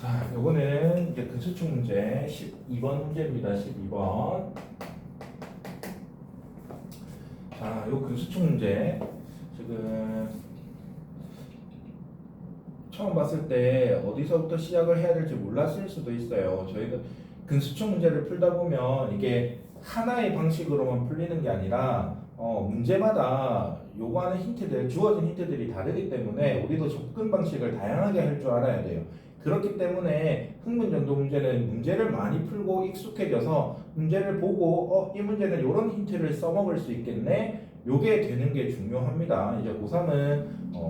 자, 요거는 이제 근수축 문제 12번 문제입니다. 12번. 자, 요 근수축 문제 지금 처음 봤을 때 어디서부터 시작을 해야 될지 몰랐을 수도 있어요. 저희가 근수축 문제를 풀다 보면 이게 하나의 방식으로만 풀리는 게 아니라 문제마다 요구하는 힌트들, 주어진 힌트들이 다르기 때문에 우리도 접근 방식을 다양하게 할 줄 알아야 돼요. 그렇기 때문에 흥분전도 문제는 문제를 많이 풀고 익숙해져서 문제를 보고 이 문제는 이런 힌트를 써먹을 수 있겠네. 요게 되는 게 중요합니다. 이제 고3은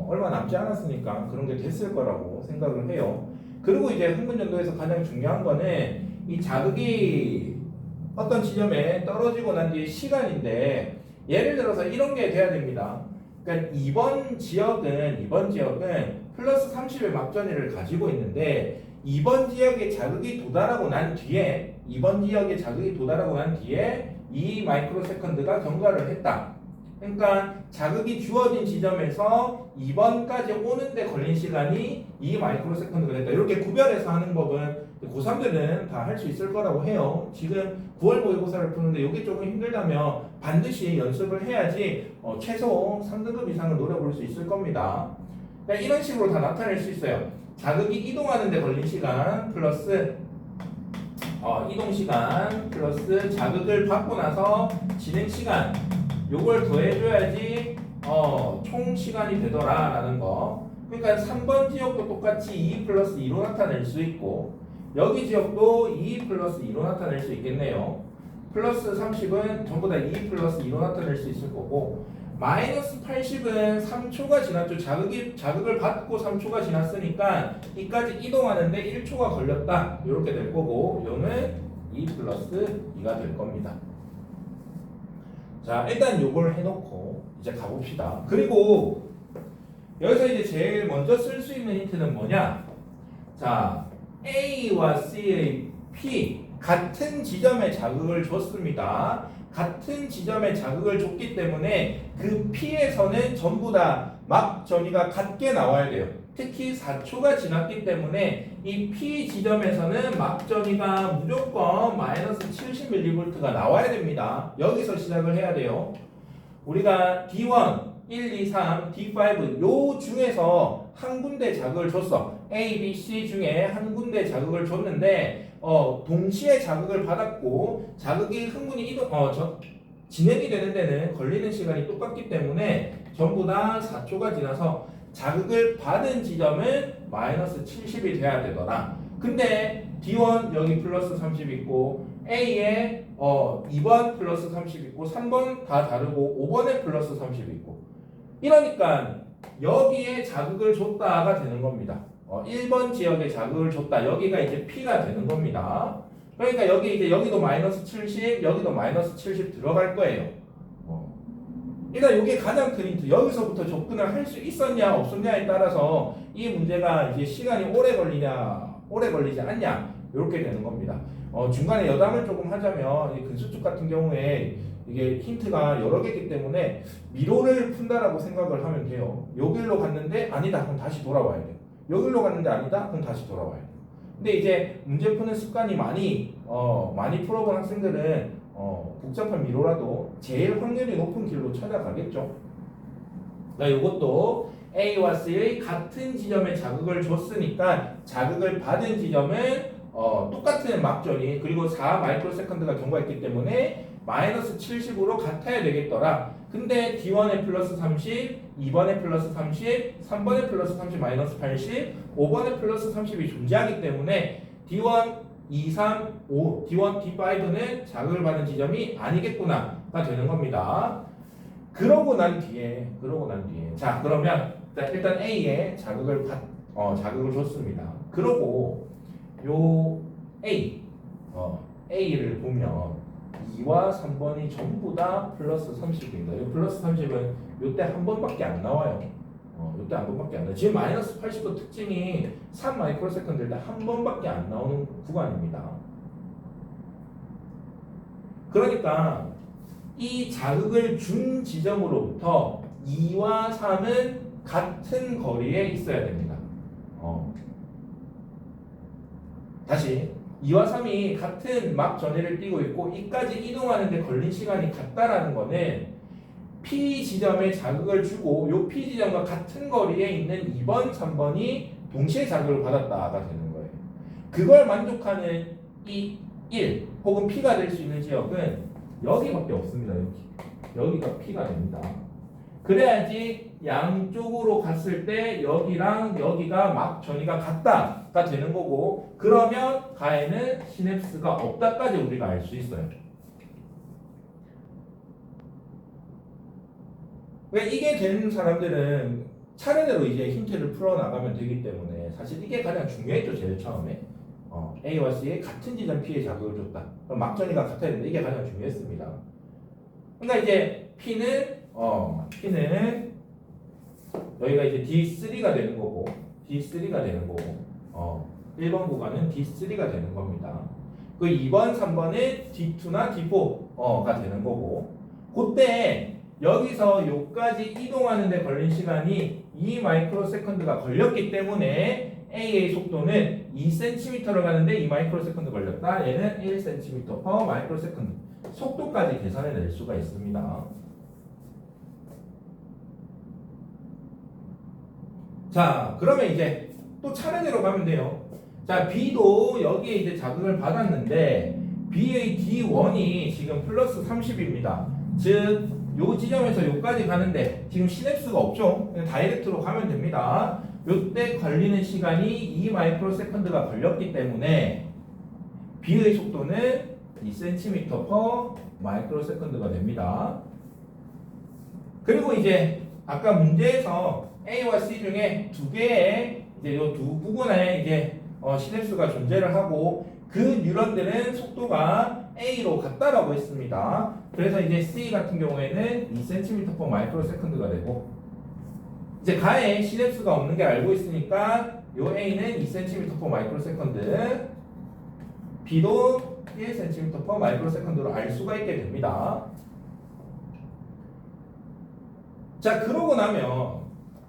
얼마 남지 않았으니까 그런 게 됐을 거라고 생각을 해요. 그리고 이제 흥분전도에서 가장 중요한 거는 이 자극이 어떤 지점에 떨어지고 난 뒤에 시간인데 예를 들어서 이런 게 돼야 됩니다. 그러니까 이번 지역은 플러스 30의 막전위를 가지고 있는데 이번 지역에 자극이 도달하고 난 뒤에 이 마이크로 세컨드가 경과를 했다. 그러니까 자극이 주어진 지점에서 2번까지 오는데 걸린 시간이 2 마이크로 세컨드가 됐다. 이렇게 구별해서 하는 법은 고3들은 다 할 수 있을 거라고 해요. 지금 9월 모의고사를 푸는데 이게 조금 힘들다면 반드시 연습을 해야지 최소 3등급 이상을 노려볼 수 있을 겁니다. 그러니까 이런 식으로 다 나타낼 수 있어요. 자극이 이동하는데 걸린 시간 플러스 이동 시간 플러스 자극을 받고 나서 진행 시간 요걸 더해줘야지 총 시간이 되더라라는 거. 그러니까 3번 지역도 똑같이 2 플러스 2로 나타낼 수 있고 여기 지역도 2 플러스 2로 나타낼 수 있겠네요. 플러스 30은 전부 다 2 플러스 2로 나타낼 수 있을 거고 마이너스 80은 3초가 지났죠. 자극을 받고 3초가 지났으니까 이까지 이동하는데 1초가 걸렸다. 이렇게 될 거고 요는 2 플러스 2가 될 겁니다. 자, 일단 요걸 해놓고 이제 가봅시다. 그리고 여기서 이제 제일 먼저 쓸 수 있는 힌트는 뭐냐? 자, A와 C의 P 같은 지점에 자극을 줬습니다. 같은 지점에 자극을 줬기 때문에 그 P에서는 전부 다 막전위가 같게 나와야 돼요. 특히 4초가 지났기 때문에 이 P 지점에서는 막전위가 무조건 마이너스 70mV가 나와야 됩니다. 여기서 시작을 해야 돼요. 우리가 D1, 1, 2, 3, D5 요 중에서 한 군데 자극을 줬어. A, B, C 중에 한 군데 자극을 줬는데 동시에 자극을 받았고 자극이 흥분이 진행이 되는 데는 걸리는 시간이 똑같기 때문에 전부 다 4초가 지나서 자극을 받은 지점은 마이너스 70이 돼야 되더라. 근데 D1 여기 플러스 30 있고 A에 2번 플러스 30 있고 3번 다 다르고 5번에 플러스 30 있고 이러니까 여기에 자극을 줬다가 되는 겁니다. 1번 지역에 자극을 줬다. 여기가 이제 P가 되는 겁니다. 그러니까 여기도 마이너스 70, 여기도 마이너스 70 들어갈 거예요. 일단 이게 가장 큰 힌트. 여기서부터 접근을 할 수 있었냐 없었냐에 따라서 이 문제가 이제 시간이 오래 걸리지 않냐 이렇게 되는 겁니다. 중간에 여담을 조금 하자면 이 근수축 같은 경우에 이게 힌트가 여러 개이기 때문에 미로를 푼다라고 생각을 하면 돼요. 여기로 갔는데 아니다. 그럼 다시 돌아와야 돼요. 여기로 갔는데 아니다. 그럼 다시 돌아와야 돼요. 근데 이제 문제 푸는 습관이 많이 풀어본 학생들은 복잡한 미로라도 제일 확률이 높은 길로 찾아가겠죠. 그러니까 이것도 A와 C의 같은 지점에 자극을 줬으니까 자극을 받은 지점은 똑같은 막전이 그리고 4 마이크로세컨드가 경과했기 때문에 마이너스 70으로 같아야 되겠더라. 근데 D1에 플러스 30, 2번에 플러스 30, 3번에 플러스 30 마이너스 80, 5번에 플러스 30이 존재하기 때문에 D1, 2, 3, 5, D1, D5는 자극을 받은 지점이 아니겠구나가 되는 겁니다. 그러고 난 뒤에 자 그러면 일단 A에 자극을 줬습니다. 그러고 요 A를 보면 2와 3번이 전부 다 플러스 30입니다. 이 플러스 30은 이때 한 번밖에 안 나와요. 이때 한 번밖에 안 나와요. 지금 마이너스 80도 특징이 3 마이크로세컨드일 때 한 번밖에 안 나오는 구간입니다. 그러니까 이 자극을 준 지점으로부터 2와 3은 같은 거리에 있어야 됩니다. 다시 2와 3이 같은 막 전위를 띄고 있고 이까지 이동하는데 걸린 시간이 같다라는 거는 P 지점에 자극을 주고 요 P 지점과 같은 거리에 있는 2번, 3번이 동시에 자극을 받았다가 되는 거예요. 그걸 만족하는 이 1 혹은 P가 될 수 있는 지역은 여기밖에 없습니다. 여기가 P가 됩니다. 그래야지 양쪽으로 갔을 때 여기랑 여기가 막 전위가 같다가 되는 거고, 그러면 가에는 시냅스가 없다까지 우리가 알 수 있어요. 왜 이게 되는 사람들은 차례대로 이제 힌트를 풀어 나가면 되기 때문에 사실 이게 가장 중요했죠. 제일 처음에 A와 C의 같은 지점 P에 자극을 줬다. 그럼 막전위가 같아야 되는데 이게 가장 중요했습니다. 그러니까 이제 P는 여기가 이제 D3가 되는 거고, D3가 되는 거고, 1번 구간은 D3가 되는 겁니다. 그 2번, 3번은 D2나 D4가 되는 거고, 그때 여기서 여기까지 이동하는 데 걸린 시간이 2 마이크로세컨드가 걸렸기 때문에 A의 속도는 2cm를 가는데 2 마이크로세컨드 걸렸다. 얘는 1cm per 마이크로세컨드. 속도까지 계산해 낼 수가 있습니다. 자, 그러면 이제 또 차례대로 가면 돼요. 자, B도 여기에 이제 자극을 받았는데 B의 D1이 지금 플러스 30입니다. 즉, 요 지점에서 요까지 가는데 지금 시냅스가 없죠? 그냥 다이렉트로 가면 됩니다. 요때 걸리는 시간이 2 마이크로세컨드가 걸렸기 때문에 B의 속도는 2cm per 마이크로세컨드가 됩니다. 그리고 이제 아까 문제에서 A와 C 중에 두 개의 이제 요 두 부분에 이제 시냅스가 존재를 하고 그 뉴런들은 속도가 A로 같다라고 했습니다. 그래서 이제 C 같은 경우에는 2cm per 마이크로세컨드가 되고, 이제 가에 시냅스가 없는 게 알고 있으니까 요 A는 2cm per 마이크로세컨드, B도 1cm per 마이크로세컨드로 알 수가 있게 됩니다. 자, 그러고 나면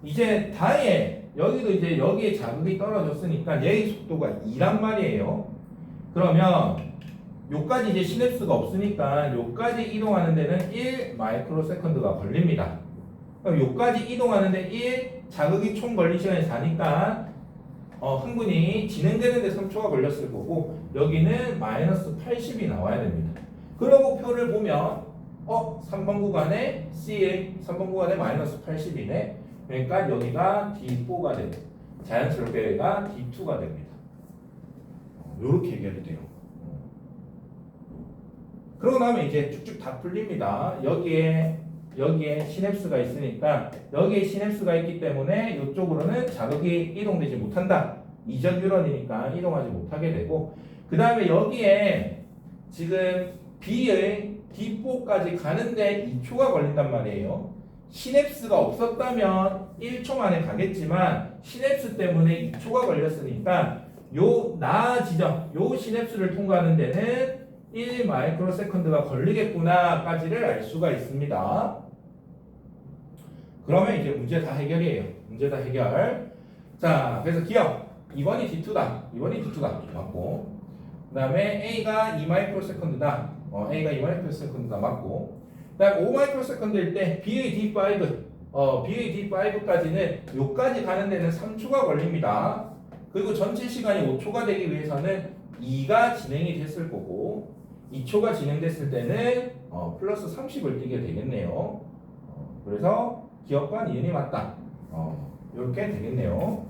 이제 다에 여기도 이제 여기에 자극이 떨어졌으니까 얘의 속도가 2란 말이에요. 그러면 요까지 이제 시냅스가 없으니까 요까지 이동하는 데는 1 마이크로세컨드가 걸립니다. 그럼 요까지 이동하는데 1 자극이 총 걸린 시간이 4니까 흥분이 진행되는 데 3초가 걸렸을 거고, 여기는 마이너스 80이 나와야 됩니다. 그러고 표를 보면 3번 구간에 C의 3번 구간에 마이너스 80이네. 그러니까 여기가 D4가 돼요. 자연스럽게 여기가 D2가 됩니다. 이렇게 해결이 돼요. 그러고 나면 이제 쭉쭉 다 풀립니다. 여기에 시냅스가 있으니까 여기에 시냅스가 있기 때문에 이쪽으로는 자극이 이동되지 못한다. 이전 뉴런이니까 이동하지 못하게 되고, 그 다음에 여기에 지금 B의 D4까지 가는데 2초가 걸린단 말이에요. 시냅스가 없었다면 1초 만에 가겠지만 시냅스 때문에 2초가 걸렸으니까 요 나 지점, 요 시냅스를 통과하는 데는 1 마이크로세컨드가 걸리겠구나까지를 알 수가 있습니다. 그러면 이제 문제 다 해결이에요. 문제 다 해결. 자, 그래서 기억 2번이 D2다. 2번이 D2다. 맞고, 그 다음에 A가 2 마이크로세컨드다. A가 2 마이크로세컨드다. 맞고, 그 다음 5 마이크로세컨드일 때 B의 D5까지는 요까지 가는 데는 3초가 걸립니다. 그리고 전체 시간이 5초가 되기 위해서는 2가 진행이 됐을 거고, 2초가 진행됐을 때는 플러스 30을 띄게 되겠네요. 그래서 기억과 니은이 맞다. 이렇게 되겠네요.